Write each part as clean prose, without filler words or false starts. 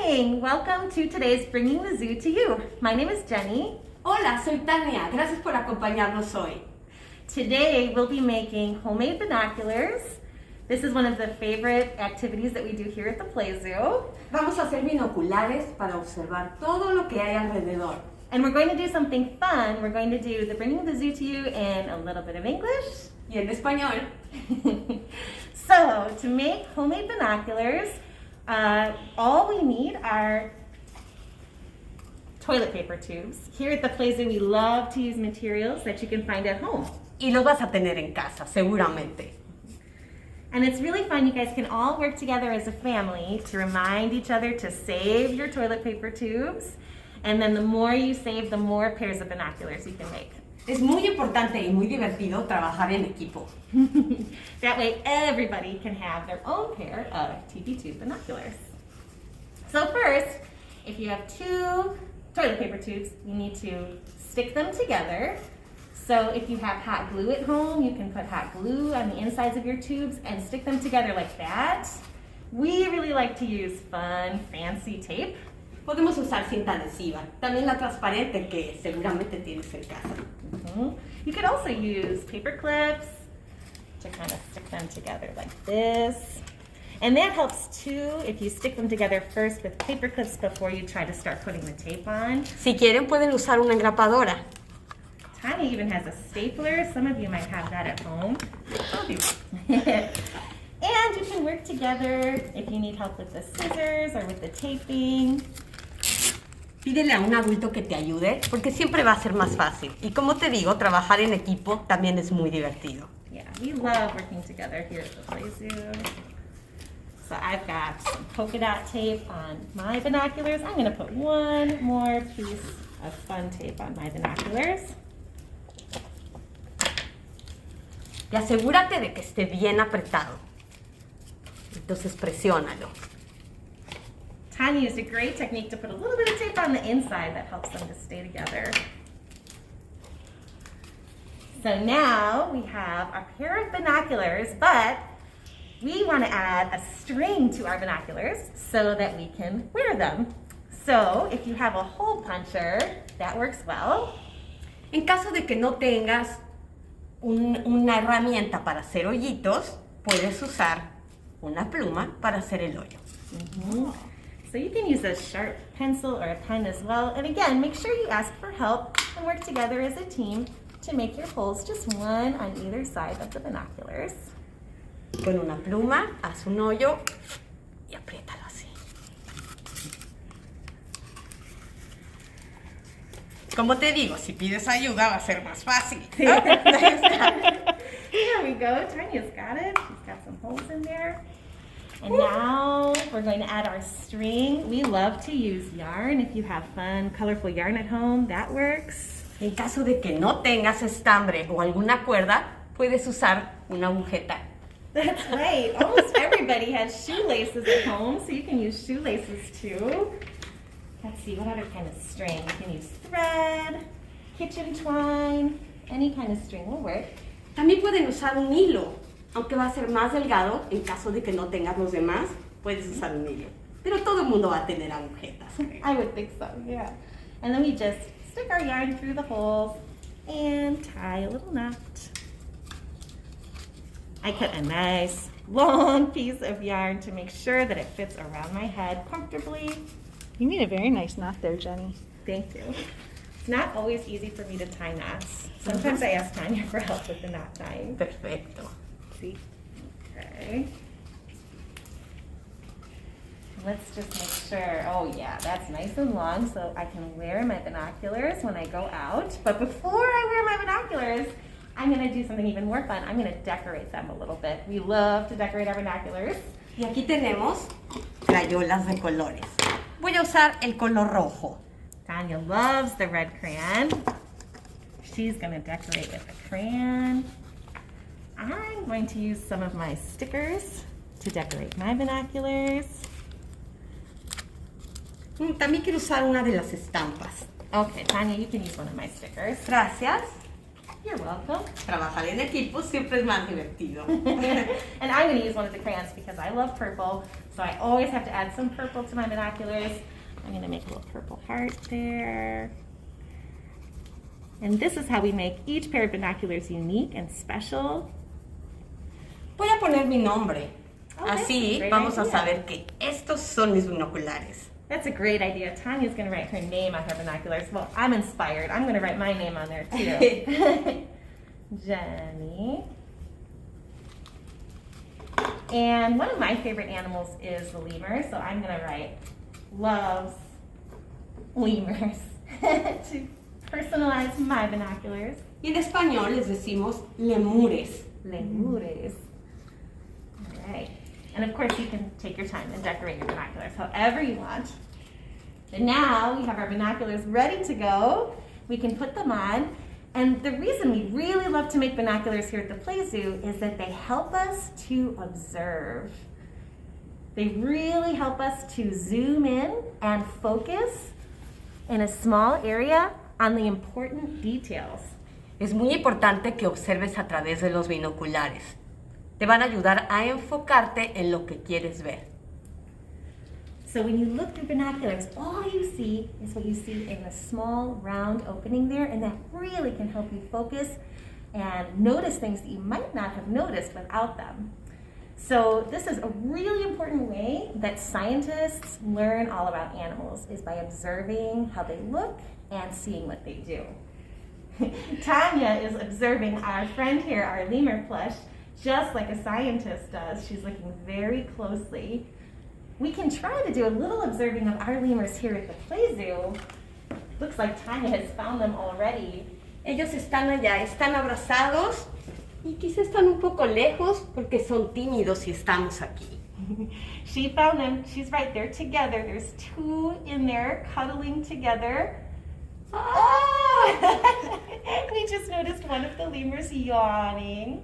morning! Welcome to today's Bringing the Zoo to You. My name is Jenny. Hola, soy Tania. Gracias por acompañarnos hoy. Today we'll be making homemade binoculars. This is one of the favorite activities that we do here at the Play Zoo. Vamos a hacer binoculares para observar todo lo que hay alrededor. And we're going to do something fun. We're going to do the Bringing the Zoo to You in a little bit of English. Y en español. So, to make homemade binoculars, all we need are toilet paper tubes. Here at the Play Zoo, we love to use materials that you can find at home. Y los vas a tener en casa, seguramente. And it's really fun. You guys can all work together as a family to remind each other to save your toilet paper tubes. And then the more you save, the more pairs of binoculars you can make. Es muy importante y muy divertido trabajar en equipo. That way everybody can have their own pair of TP tube binoculars. So first, if you have two toilet paper tubes, you need to stick them together. So if you have hot glue at home, you can put hot glue on the insides of your tubes and stick them together like that. We really like to use fun, fancy tape. Podemos usar cinta adhesiva, también la transparente que seguramente tienes en casa. You could also use paper clips to kind of stick them together like this. And that helps too if you stick them together first with paper clips before you try to start putting the tape on. Si quieren pueden usar una engrapadora. Tanya even has a stapler. Some of you might have that at home. And you can work together if you need help with the scissors or with the taping. Pídele a un adulto que te ayude, porque siempre va a ser más fácil. Y como te digo, trabajar en equipo también es muy divertido. Yeah, we love working together here at the Play Zoo. So I've got some polka dot tape on my binoculars. I'm going to put one more piece of fun tape on my binoculars. Y asegúrate de que esté bien apretado. Entonces presiónalo. Tanya used a great technique to put a little bit of tape on the inside that helps them to stay together. So now we have our pair of binoculars, but we want to add a string to our binoculars so that we can wear them. So if you have a hole puncher, that works well. En caso de que no tengas una herramienta para hacer hoyitos, puedes usar una pluma para hacer el hoyo. So you can use a sharp pencil or a pen as well. And again, make sure you ask for help and work together as a team to make your holes, just one on either side of the binoculars. Con una pluma, haz un hoyo y apriétalo así. Como te digo, si pides ayuda va a ser más fácil. There we go. Tanya's got it. She's got some holes in there. And now we're going to add our string. We love to use yarn. If you have fun, colorful yarn at home, that works. En caso de que no tengas estambre o alguna cuerda, puedes usar una agujeta. That's right. Almost everybody has shoelaces at home, so you can use shoelaces too. Let's see, what other kind of string? You can use thread, kitchen twine, any kind of string will work. También pueden usar un hilo, aunque va a ser más delgado. En caso de que no tengas los demás, puedes usar un hilo. Pero todo el mundo va a tener agujetas. I would think so, yeah. And then we just stick our yarn through the holes and tie a little knot. I cut a nice long piece of yarn to make sure that it fits around my head comfortably. You made a very nice knot there, Jenny. Thank you. It's not always easy for me to tie knots. Sometimes I ask Tanya for help with the knot tying. Perfecto. See? Okay. Let's just make sure, oh yeah, that's nice and long so I can wear my binoculars when I go out. But before I wear my binoculars, I'm going to do something even more fun. I'm going to decorate them a little bit. We love to decorate our binoculars. Y aquí tenemos crayolas de colores. Voy a usar el color rojo. Tanya loves the red crayon. She's going to decorate with a crayon. I'm going to use some of my stickers to decorate my binoculars. También quiero usar una de las estampas. Okay, Tanya, you can use one of my stickers. Gracias. You're welcome. Trabajar en equipo siempre es más divertido. And I'm going to use one of the crayons because I love purple, so I always have to add some purple to my binoculars. I'm going to make a little purple heart there. And this is how we make each pair of binoculars unique and special. Voy a poner mi nombre. Oh, that's a Así great vamos a idea. saber que estos son mis binoculares. That's a great idea. Tanya's going to write her name on her binoculars. Well, I'm inspired. I'm going to write my name on there too. Jenny. And one of my favorite animals is the lemur, so I'm going to write loves lemurs to personalize my binoculars. Y en español les decimos lemures. Lemures. All right. And of course, you can take your time and decorate your binoculars however you want. And now we have our binoculars ready to go. We can put them on. And the reason we really love to make binoculars here at the Play Zoo is that they help us to observe. They really help us to zoom in and focus in a small area on the important details. Es muy importante que observes a través de los binoculares. Te van a ayudar a enfocarte en lo que quieres ver. So when you look through binoculars, all you see is what you see in the small round opening there, and that really can help you focus and notice things that you might not have noticed without them. So this is a really important way that scientists learn all about animals, is by observing how they look and seeing what they do. Tanya is observing our friend here, our lemur plush, just like a scientist does. She's looking very closely. We can try to do a little observing of our lemurs here at the Play Zoo. Looks like Tanya has found them already. Ellos están allá, están abrazados y quizá están un poco lejos porque son tímidos y estamos aquí. She found them. She's right there together. There's two in there cuddling together. Oh! We just noticed one of the lemurs yawning.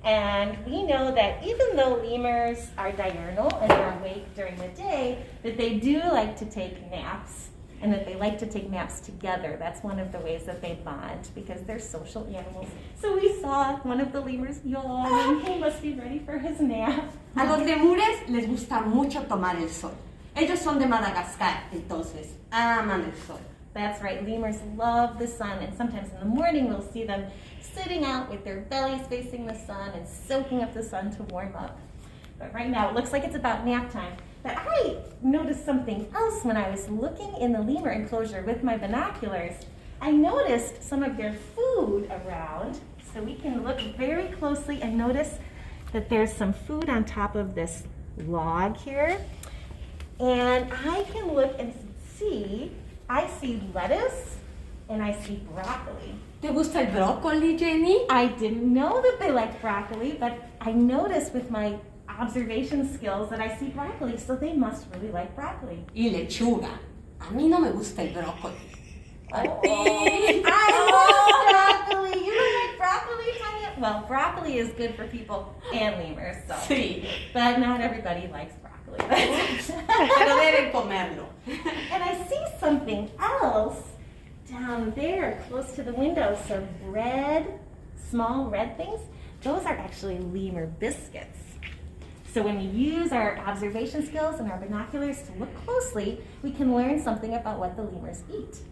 And we know that even though lemurs are diurnal and they're awake during the day, that they do like to take naps, and that they like to take naps together. That's one of the ways that they bond, because they're social animals. So we saw one of the lemurs yawning. He must be ready for his nap. A los lemures les gusta mucho tomar el sol. Ellos son de Madagascar, entonces aman el sol. That's right, lemurs love the sun, and sometimes in the morning we'll see them sitting out with their bellies facing the sun and soaking up the sun to warm up. But right now it looks like it's about nap time. But I noticed something else when I was looking in the lemur enclosure with my binoculars. I noticed some of their food around, so we can look very closely and notice that there's some food on top of this log here. And I can look and see, I see lettuce and I see broccoli. ¿Te gusta el brócoli, Jenny? I didn't know that they liked broccoli, but I noticed with my observation skills that I see broccoli, so they must really like broccoli. Y lechuga. A mí no me gusta el brócoli. I love broccoli. You don't like broccoli, Tanya? Well, broccoli is good for people and lemurs, so. Sí. But not everybody likes broccoli. Pero deben comerlo. And I see something else down there close to the window. Some red, small red things. Those are actually lemur biscuits. So when we use our observation skills and our binoculars to look closely, we can learn something about what the lemurs eat.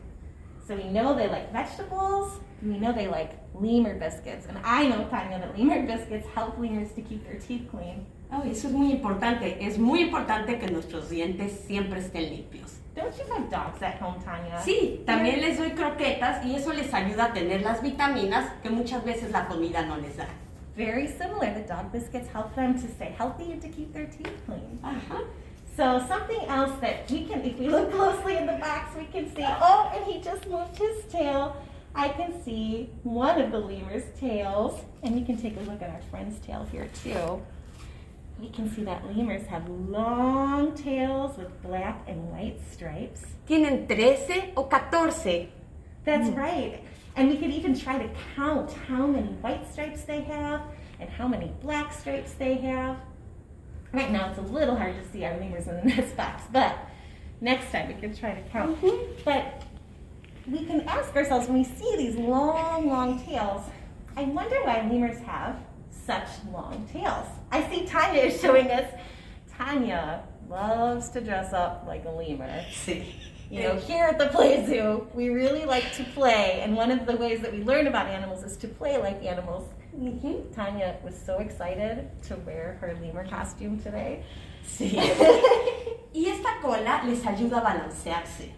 So we know they like vegetables, and we know they like lemur biscuits. And I know, Tanya, that lemur biscuits help lemurs to keep their teeth clean. Oh, eso es muy importante. Es muy importante que nuestros dientes siempre estén limpios. Don't you have dogs at home, Tanya? Sí, también les doy croquetas y eso les ayuda a tener las vitaminas que muchas veces la comida no les da. Very similar. The dog biscuits help them to stay healthy and to keep their teeth clean. Ajá. So something else that we can, if we look closely in the box, we can see, oh, and he just moved his tail. I can see one of the lemur's tails, and we can take a look at our friend's tail here too. We can see that lemurs have long tails with black and white stripes. Tienen 13 o 14. That's right. And we could even try to count how many white stripes they have and how many black stripes they have. Right now it's a little hard to see our lemurs in this box, but next time we can try to count. But we can ask ourselves when we see these long, long tails, I wonder why lemurs have such long tails. I see Tanya is showing us. Tanya loves to dress up like a lemur. Sí. You know, here at the Play Zoo, we really like to play, and one of the ways that we learn about animals is to play like animals. Tanya was so excited to wear her lemur costume today. Sí. Y esta cola les ayuda a balancearse.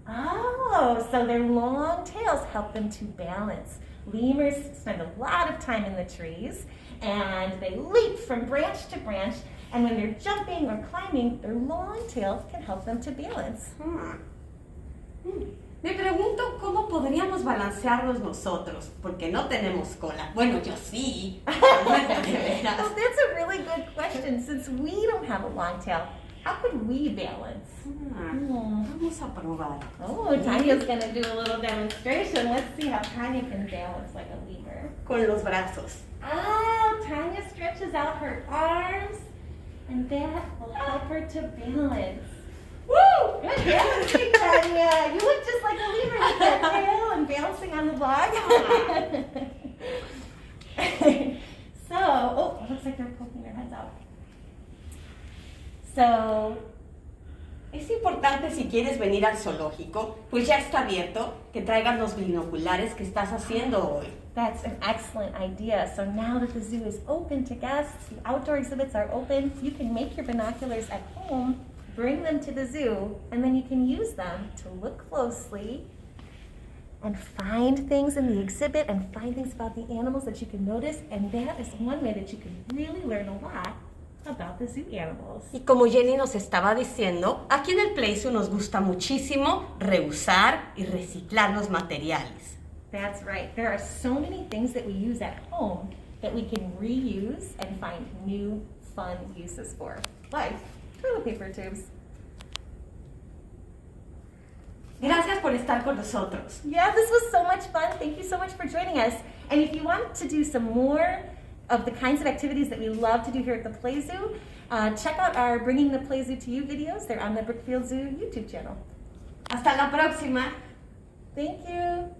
Oh, so their long tails help them to balance. Lemurs spend a lot of time in the trees, and they leap from branch to branch, and when they're jumping or climbing, their long tails can help them to balance. Me pregunto cómo podríamos balancearnos nosotros, porque no tenemos cola. Bueno, yo sí. Well, that's a really good question. Since we don't have a long tail, how could we balance? Vamos a probar. Oh, Tanya's going to do a little demonstration. Let's see how Tanya can balance like a lemur. Con los brazos. Oh, Tanya stretches out her arms, and that will help her to balance. Woo! Good balancing, Tanya. You look just like a lemur with that tail and balancing on the log. So, oh, it looks like they're poking their heads out. So, Es importante si quieres venir al zoológico, pues ya está abierto, que traigas los binoculares que estás haciendo hoy. that's an excellent idea. So now that the zoo is open to guests, the outdoor exhibits are open, you can make your binoculars at home, bring them to the zoo, and then you can use them to look closely and find things in the exhibit and find things about the animals that you can notice, and that is one way that you can really learn a lot about the zoo animals. Y como Jenny nos estaba diciendo, aquí en el Play Zoo nos gusta muchísimo reusar y reciclar los materiales. That's right. There are so many things that we use at home that we can reuse and find new, fun uses for, like toilet paper tubes. Gracias por estar con nosotros. Yeah, this was so much fun. Thank you so much for joining us. And if you want to do some more of the kinds of activities that we love to do here at the Play Zoo, check out our Bringing the Play Zoo to You videos. They're on the Brookfield Zoo YouTube channel. Hasta la próxima. Thank you.